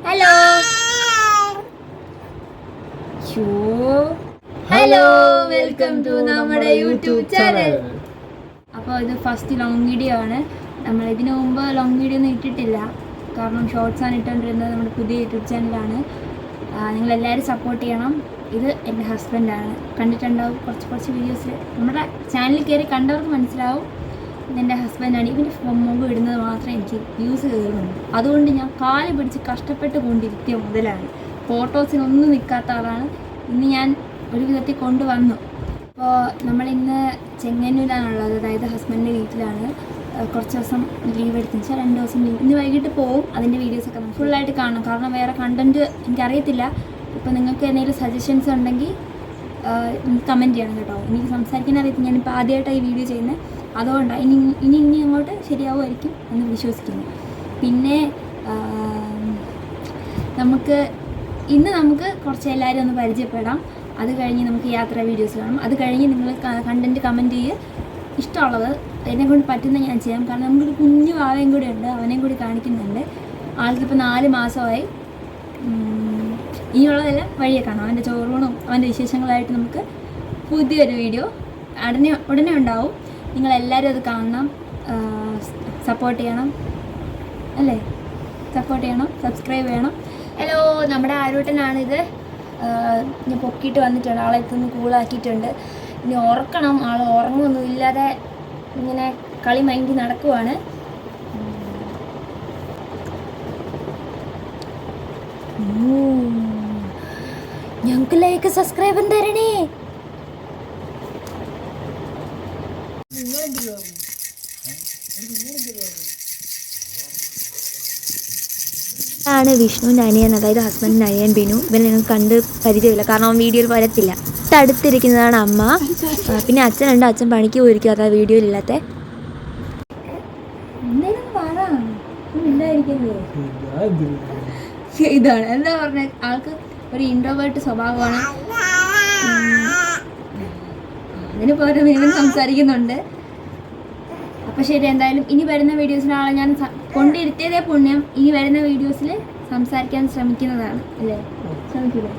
Hello hello welcome to നമ്മുടെ YouTube channel. അപ്പോൾ ഇത് ഫസ്റ്റ് ലോങ് വീഡിയോ ആണ്. നമ്മൾ ഇതിനു മുമ്പ് ലോങ് വീഡിയോ ഒന്നും ഇട്ടിട്ടില്ല, കാരണം ഷോർട്സ് ആണ് ഇട്ടുകൊണ്ടിരുന്നത്. നമ്മുടെ പുതിയ യൂട്യൂബ് ചാനലാണ്. നിങ്ങളെല്ലാവരും സപ്പോർട്ട് ചെയ്യണം. ഇത് എൻ്റെ ഹസ്ബൻഡാണ്. കണ്ടിട്ടുണ്ടാവും കുറച്ച് വീഡിയോസ്. നമ്മുടെ ചാനലിൽ കയറി കണ്ടവർക്ക് മനസ്സിലാവും ഇതെൻ്റെ ഹസ്ബൻഡാണ്. ഇവൻ്റെ മുമ്പ് ഇടുന്നത് മാത്രമേ എനിക്ക് വ്യൂസ് കയറുന്നുള്ളൂ. അതുകൊണ്ട് ഞാൻ കാല് പിടിച്ച് കഷ്ടപ്പെട്ട് കൊണ്ടിരുത്തിയ മുതലാണ്. ഫോട്ടോസിനൊന്നും നിൽക്കാത്ത ആളാണ്. ഇന്ന് ഞാൻ ഒരു വിധത്തിൽ കൊണ്ടുവന്നു. അപ്പോൾ നമ്മളിന്ന് ചെങ്ങന്നൂരാണുള്ളത്, അതായത് ഹസ്ബൻഡിൻ്റെ വീട്ടിലാണ്. കുറച്ച് ദിവസം ലീവ് എടുത്തെന്ന് വെച്ചാൽ 2 ദിവസം ലീവ്. ഇന്ന് വൈകിട്ട് പോവും. അതിൻ്റെ വീഡിയോസൊക്കെ നമുക്ക് ഫുള്ളായിട്ട് കാണണം, കാരണം വേറെ കണ്ടൻറ്റ് എനിക്കറിയത്തില്ല. ഇപ്പോൾ നിങ്ങൾക്ക് എന്തെങ്കിലും സജഷൻസ് ഉണ്ടെങ്കിൽ കമൻറ്റ് ചെയ്യണം കേട്ടോ. എനിക്ക് സംസാരിക്കാൻ അറിയത്തില്ല, ഞാനിപ്പോൾ ആദ്യമായിട്ടാണ് ഈ വീഡിയോ ചെയ്യുന്നത്. അതുകൊണ്ടാണ് ഇനി അങ്ങോട്ട് ശരിയാവുമായിരിക്കും എന്ന് വിശ്വസിക്കുന്നു. പിന്നെ നമുക്ക് കുറച്ച് എല്ലാവരും ഒന്ന് പരിചയപ്പെടാം. അത് കഴിഞ്ഞ് നമുക്ക് യാത്രാ വീഡിയോസ് കാണും. അത് കഴിഞ്ഞ് നിങ്ങൾ കണ്ടൻറ്റ് കമൻറ്റ് ചെയ്യുക. ഇഷ്ടമുള്ളത് എന്നെക്കൊണ്ട് പറ്റുന്ന ഞാൻ ചെയ്യാം. കാരണം നമുക്കൊരു കുഞ്ഞു വാവയും കൂടി ഉണ്ട്, അവനെയും കൂടി കാണിക്കുന്നുണ്ട്. ആൾക്കിപ്പോൾ 4 മാസമായി. ഇനിയുള്ളതെല്ലാം വഴിയെ കാണാം. അവൻ്റെ ചോറൂണും അവൻ്റെ വിശേഷങ്ങളായിട്ട് നമുക്ക് പുതിയൊരു വീഡിയോ ഉടനെ ഉണ്ടാവും. നിങ്ങളെല്ലാവരും അത് കാണണം, സപ്പോർട്ട് ചെയ്യണം അല്ലേ? സപ്പോർട്ട് ചെയ്യണം, സബ്സ്ക്രൈബ് ചെയ്യണം. ഹലോ, നമ്മുടെ ആരൂട്ടനാണിത്. ഞാൻ പൊക്കിയിട്ട് വന്നിട്ടുണ്ട്. ആളെ എത്തുന്ന കൂളാക്കിയിട്ടുണ്ട്. ഇനി ഉറക്കണം. ആൾ ഉറങ്ങുമൊന്നും ഇല്ലാതെ ഇങ്ങനെ കളി മൈൻഡ് നടക്കുവാണ്. ഞങ്ങൾക്ക് ലൈക്ക് സബ്സ്ക്രൈബും തരണേ. ആണ് വിഷ്ണുവിൻ്റെ അനിയൻ, അതായത് ഹസ്ബൻഡിൻ്റെ അനിയൻ ബിനു. ഇവനെ ഞങ്ങൾക്ക് കണ്ട് പരിചയമില്ല, കാരണം അവൻ വീഡിയോയിൽ വരത്തില്ല. അടുത്തിരിക്കുന്നതാണ് അമ്മ. പിന്നെ അച്ഛനുണ്ട്. അച്ഛൻ പണിക്ക് പോയിരിക്കും, അതാ വീഡിയോയിലില്ലാത്ത. ഇതാണ് എന്താ പറഞ്ഞ, ആൾക്ക് ഒരു ഇൻട്രോവേർട്ട് സ്വഭാവമാണ്. അതിന് പകരം ഇവൻ സംസാരിക്കുന്നുണ്ട്. അപ്പോൾ ശരി, എന്തായാലും ഇനി വരുന്ന വീഡിയോസിൽ ആളെ ഞാൻ കൊണ്ടിരുത്തിയതേ പുണ്യം. ഇനി വരുന്ന വീഡിയോസിൽ സംസാരിക്കാൻ ശ്രമിക്കുന്നതാണ് അല്ലേ? ശ്രമിക്കില്ലേ?